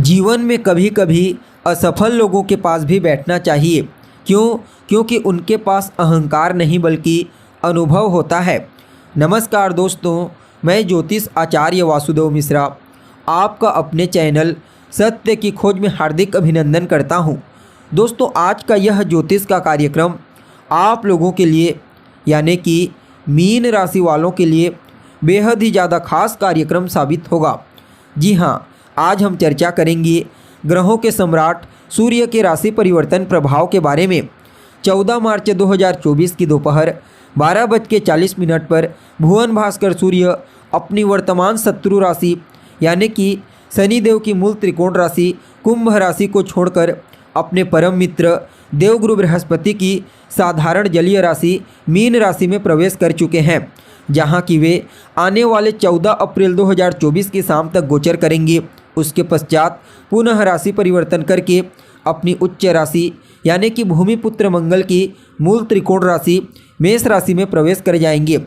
जीवन में कभी कभी असफल लोगों के पास भी बैठना चाहिए। क्योंकि उनके पास अहंकार नहीं बल्कि अनुभव होता है। नमस्कार दोस्तों, मैं ज्योतिष आचार्य वासुदेव मिश्रा आपका अपने चैनल सत्य की खोज में हार्दिक अभिनंदन करता हूं। दोस्तों, आज का यह ज्योतिष का कार्यक्रम आप लोगों के लिए यानी कि मीन राशि वालों के लिए बेहद ही ज़्यादा खास कार्यक्रम साबित होगा। जी हाँ, आज हम चर्चा करेंगे ग्रहों के सम्राट सूर्य के राशि परिवर्तन प्रभाव के बारे में। 14 मार्च 2024 की दोपहर 12:40 पर भुवन भास्कर सूर्य अपनी वर्तमान शत्रु राशि यानी कि शनिदेव की मूल त्रिकोण राशि कुंभ राशि को छोड़कर अपने परम मित्र देवगुरु बृहस्पति की साधारण जलीय राशि मीन राशि में प्रवेश कर चुके हैं, जहां कि वे आने वाले 14 अप्रैल 2024 की शाम तक गोचर करेंगे। उसके पश्चात पुनः राशि परिवर्तन करके अपनी उच्च राशि यानी कि भूमिपुत्र मंगल की मूल त्रिकोण राशि मेष राशि में प्रवेश कर जाएंगे।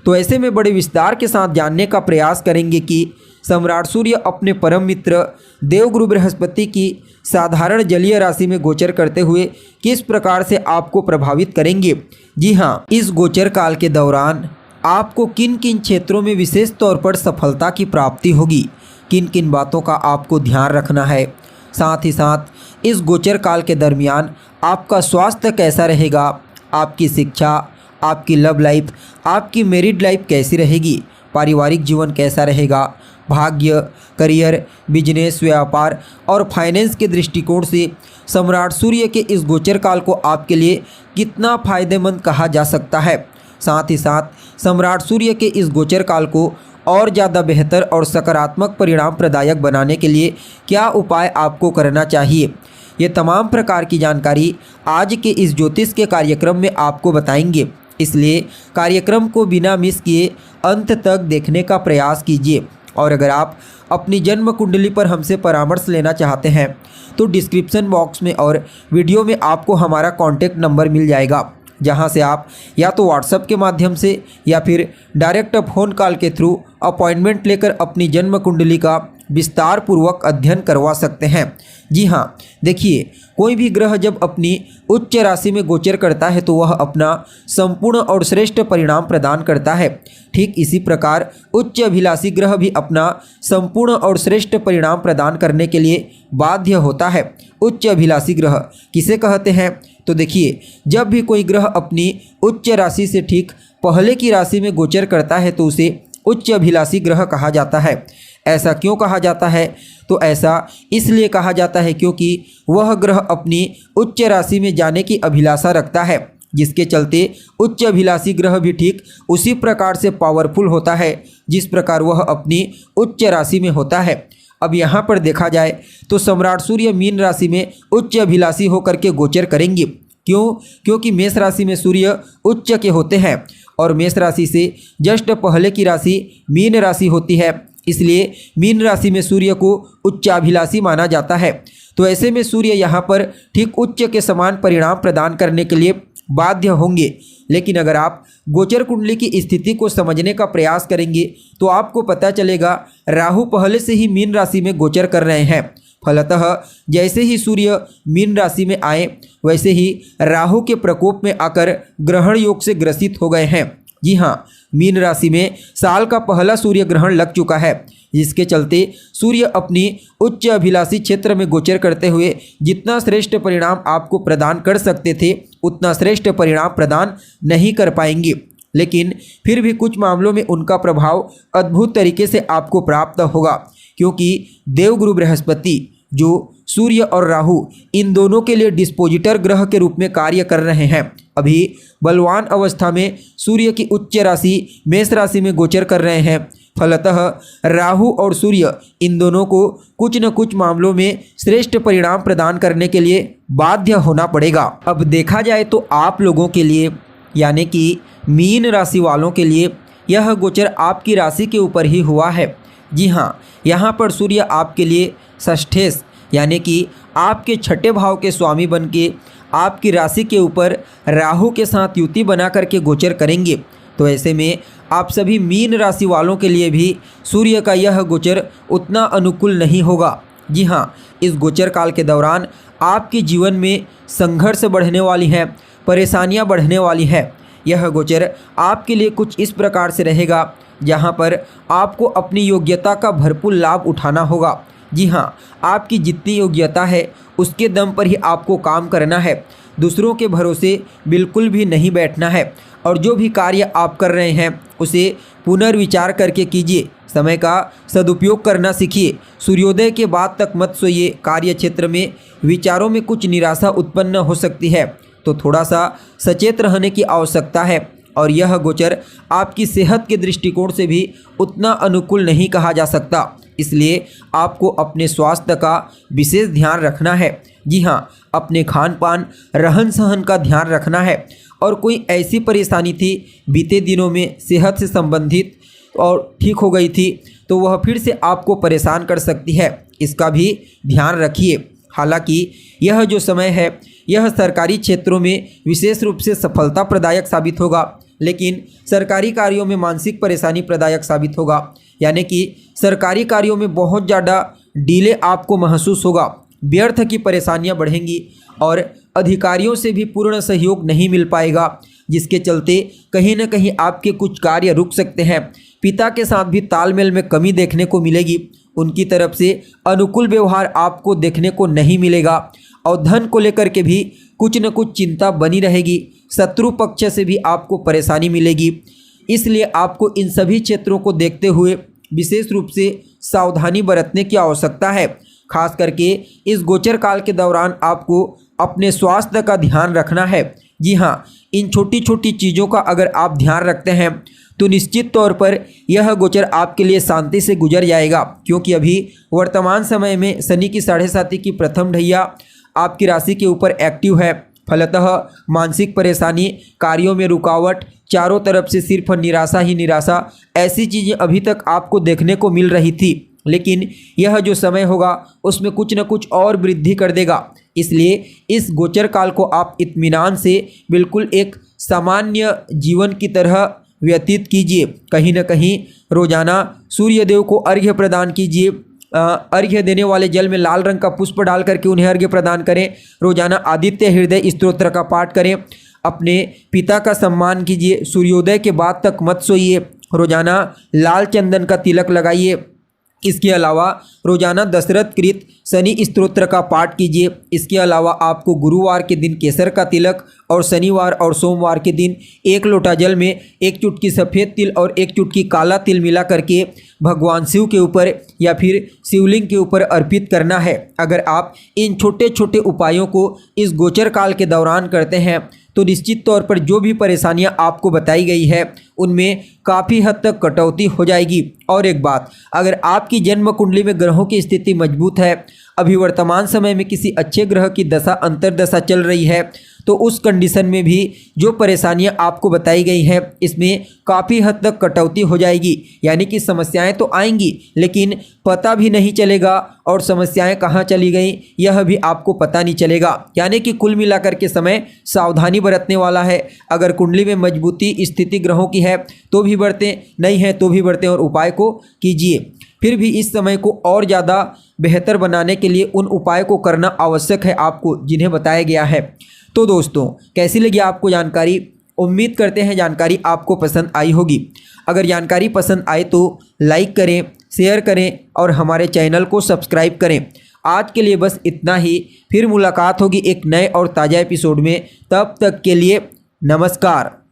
तो ऐसे में बड़े विस्तार के साथ जानने का प्रयास करेंगे कि सम्राट सूर्य अपने परम मित्र देवगुरु बृहस्पति की साधारण जलीय राशि में गोचर करते हुए किस प्रकार से आपको प्रभावित करेंगे। जी हाँ, इस गोचर काल के दौरान आपको किन किन क्षेत्रों में विशेष तौर पर सफलता की प्राप्ति होगी, किन किन बातों का आपको ध्यान रखना है। साथ ही साथ इस गोचर काल के दरमियान आपका स्वास्थ्य कैसा रहेगा, आपकी शिक्षा, आपकी लव लाइफ, आपकी मैरिड लाइफ कैसी रहेगी, पारिवारिक जीवन कैसा रहेगा, भाग्य, करियर, बिजनेस, व्यापार और फाइनेंस के दृष्टिकोण से सम्राट सूर्य के इस गोचर काल को आपके लिए कितना फायदेमंद कहा जा सकता है। साथ ही साथ सम्राट सूर्य के इस गोचर काल को और ज़्यादा बेहतर और सकारात्मक परिणाम प्रदायक बनाने के लिए क्या उपाय आपको करना चाहिए, ये तमाम प्रकार की जानकारी आज के इस ज्योतिष के कार्यक्रम में आपको बताएंगे। इसलिए कार्यक्रम को बिना मिस किए अंत तक देखने का प्रयास कीजिए। और अगर आप अपनी जन्म कुंडली पर हमसे परामर्श लेना चाहते हैं तो डिस्क्रिप्शन बॉक्स में और वीडियो में आपको हमारा कॉन्टैक्ट नंबर मिल जाएगा, जहां से आप या तो व्हाट्सएप के माध्यम से या फिर डायरेक्ट फ़ोन कॉल के थ्रू अपॉइंटमेंट लेकर अपनी जन्म कुंडली का विस्तार पूर्वक अध्ययन करवा सकते हैं। जी हाँ, देखिए, कोई भी ग्रह जब अपनी उच्च राशि में गोचर करता है तो वह अपना संपूर्ण और श्रेष्ठ परिणाम प्रदान करता है। ठीक इसी प्रकार उच्च अभिलाषी ग्रह भी अपना संपूर्ण और श्रेष्ठ परिणाम प्रदान करने के लिए बाध्य होता है। उच्च अभिलाषी ग्रह किसे कहते हैं? तो देखिए, जब भी कोई ग्रह अपनी उच्च राशि से ठीक पहले की राशि में गोचर करता है तो उसे उच्च अभिलाषी ग्रह कहा जाता है। ऐसा क्यों कहा जाता है? तो ऐसा इसलिए कहा जाता है क्योंकि वह ग्रह अपनी उच्च राशि में जाने की अभिलाषा रखता है, जिसके चलते उच्च अभिलाषी ग्रह भी ठीक उसी प्रकार से पावरफुल होता है जिस प्रकार वह अपनी उच्च राशि में होता है। अब यहाँ पर देखा जाए तो सम्राट सूर्य मीन राशि में उच्च अभिलाषी होकर के गोचर करेंगे। क्योंकि मेष राशि में सूर्य उच्च के होते हैं और मेष राशि से जस्ट पहले की राशि मीन राशि होती है, इसलिए मीन राशि में सूर्य को उच्चाभिलाषी माना जाता है। तो ऐसे में सूर्य यहाँ पर ठीक उच्च के समान परिणाम प्रदान करने के लिए बाध्य होंगे। लेकिन अगर आप गोचर कुंडली की स्थिति को समझने का प्रयास करेंगे तो आपको पता चलेगा राहु पहले से ही मीन राशि में गोचर कर रहे हैं। फलतः जैसे ही सूर्य मीन राशि में आए वैसे ही राहु के प्रकोप में आकर ग्रहण योग से ग्रसित हो गए हैं। जी हाँ, मीन राशि में साल का पहला सूर्य ग्रहण लग चुका है, जिसके चलते सूर्य अपनी उच्च अभिलाषी क्षेत्र में गोचर करते हुए जितना श्रेष्ठ परिणाम आपको प्रदान कर सकते थे उतना श्रेष्ठ परिणाम प्रदान नहीं कर पाएंगे। लेकिन फिर भी कुछ मामलों में उनका प्रभाव अद्भुत तरीके से आपको प्राप्त होगा, क्योंकि देवगुरु बृहस्पति जो सूर्य और राहु इन दोनों के लिए डिस्पोजिटर ग्रह के रूप में कार्य कर रहे हैं, अभी बलवान अवस्था में सूर्य की उच्च राशि मेष राशि में गोचर कर रहे हैं। फलतः राहु और सूर्य इन दोनों को कुछ न कुछ मामलों में श्रेष्ठ परिणाम प्रदान करने के लिए बाध्य होना पड़ेगा। अब देखा जाए तो आप लोगों के लिए यानी कि मीन राशि वालों के लिए यह गोचर आपकी राशि के ऊपर ही हुआ है। जी हाँ, यहाँ पर सूर्य आपके लिए षष्ठेश यानी कि आपके छठे भाव के स्वामी बन के आपकी राशि के ऊपर राहु के साथ युति बना करके गोचर करेंगे। तो ऐसे में आप सभी मीन राशि वालों के लिए भी सूर्य का यह गोचर उतना अनुकूल नहीं होगा। जी हाँ, इस गोचर काल के दौरान आपके जीवन में संघर्ष बढ़ने वाली है, परेशानियां बढ़ने वाली है। यह गोचर आपके लिए कुछ इस प्रकार से रहेगा जहां पर आपको अपनी योग्यता का भरपूर लाभ उठाना होगा। जी हाँ, आपकी जितनी योग्यता है उसके दम पर ही आपको काम करना है, दूसरों के भरोसे बिल्कुल भी नहीं बैठना है और जो भी कार्य आप कर रहे हैं उसे पुनर्विचार करके कीजिए। समय का सदुपयोग करना सीखिए। सूर्योदय के बाद तक मत सोइए। कार्य क्षेत्र में विचारों में कुछ निराशा उत्पन्न हो सकती है, तो थोड़ा सा सचेत रहने की आवश्यकता है। और यह गोचर आपकी सेहत के दृष्टिकोण से भी उतना अनुकूल नहीं कहा जा सकता, इसलिए आपको अपने स्वास्थ्य का विशेष ध्यान रखना है। जी हाँ, अपने खान पान रहन सहन का ध्यान रखना है। और कोई ऐसी परेशानी थी बीते दिनों में सेहत से संबंधित और ठीक हो गई थी तो वह फिर से आपको परेशान कर सकती है, इसका भी ध्यान रखिए। हालांकि यह जो समय है यह सरकारी क्षेत्रों में विशेष रूप से सफलता प्रदायक साबित होगा, लेकिन सरकारी कार्यों में मानसिक परेशानी प्रदायक साबित होगा। यानी कि सरकारी कार्यों में बहुत ज़्यादा डिले आपको महसूस होगा, व्यर्थ की परेशानियां बढ़ेंगी और अधिकारियों से भी पूर्ण सहयोग नहीं मिल पाएगा, जिसके चलते कहीं न कहीं आपके कुछ कार्य रुक सकते हैं। पिता के साथ भी तालमेल में कमी देखने को मिलेगी, उनकी तरफ से अनुकूल व्यवहार आपको देखने को नहीं मिलेगा और धन को लेकर के भी कुछ न कुछ चिंता बनी रहेगी। शत्रु पक्ष से भी आपको परेशानी मिलेगी, इसलिए आपको इन सभी क्षेत्रों को देखते हुए विशेष रूप से सावधानी बरतने की आवश्यकता है। खास करके इस गोचर काल के दौरान आपको अपने स्वास्थ्य का ध्यान रखना है। जी हाँ, इन छोटी छोटी चीज़ों का अगर आप ध्यान रखते हैं तो निश्चित तौर पर यह गोचर आपके लिए शांति से गुजर जाएगा, क्योंकि अभी वर्तमान समय में शनि की 7.5 की प्रथम ढैया आपकी राशि के ऊपर एक्टिव है। फलतः मानसिक परेशानी, कार्यों में रुकावट, चारों तरफ से सिर्फ निराशा ही निराशा, ऐसी चीज़ें अभी तक आपको देखने को मिल रही थी, लेकिन यह जो समय होगा उसमें कुछ न कुछ और वृद्धि कर देगा। इसलिए इस गोचर काल को आप इत्मीनान से बिल्कुल एक सामान्य जीवन की तरह व्यतीत कीजिए। कहीं न कहीं रोजाना सूर्य देव को अर्घ्य प्रदान कीजिए। अर्घ्य देने वाले जल में लाल रंग का पुष्प डाल करके उन्हें अर्घ्य प्रदान करें। रोजाना आदित्य हृदय स्तोत्र का पाठ करें। अपने पिता का सम्मान कीजिए। सूर्योदय के बाद तक मत सोइए। रोजाना लाल चंदन का तिलक लगाइए। इसके अलावा रोजाना दशरथ कृत शनि स्तोत्र का पाठ कीजिए। इसके अलावा आपको गुरुवार के दिन केसर का तिलक और शनिवार और सोमवार के दिन 1 लोटा जल में 1 चुटकी सफ़ेद तिल और 1 चुटकी काला तिल मिला करके भगवान शिव के ऊपर या फिर शिवलिंग के ऊपर अर्पित करना है। अगर आप इन छोटे छोटे उपायों को इस गोचर काल के दौरान करते हैं तो निश्चित तौर पर जो भी परेशानियां आपको बताई गई है उनमें काफ़ी हद तक कटौती हो जाएगी। और एक बात, अगर आपकी जन्म कुंडली में ग्रहों की स्थिति मजबूत है, अभी वर्तमान समय में किसी अच्छे ग्रह की दशा अंतर्दशा चल रही है, तो उस कंडीशन में भी जो परेशानियां आपको बताई गई हैं इसमें काफ़ी हद तक कटौती हो जाएगी। यानी कि समस्याएं तो आएंगी लेकिन पता भी नहीं चलेगा और समस्याएं कहां चली गई यह भी आपको पता नहीं चलेगा। यानी कि कुल मिलाकर के समय सावधानी बरतने वाला है। अगर कुंडली में मजबूती स्थिति ग्रहों की है तो भी बरतें, नहीं है तो भी बरतें और उपाय को कीजिए। फिर भी इस समय को और ज़्यादा बेहतर बनाने के लिए उन उपाय को करना आवश्यक है आपको जिन्हें बताया गया है। तो दोस्तों, कैसी लगी आपको जानकारी? उम्मीद करते हैं जानकारी आपको पसंद आई होगी। अगर जानकारी पसंद आए तो लाइक करें, शेयर करें और हमारे चैनल को सब्सक्राइब करें। आज के लिए बस इतना ही। फिर मुलाकात होगी एक नए और ताज़ा एपिसोड में। तब तक के लिए नमस्कार।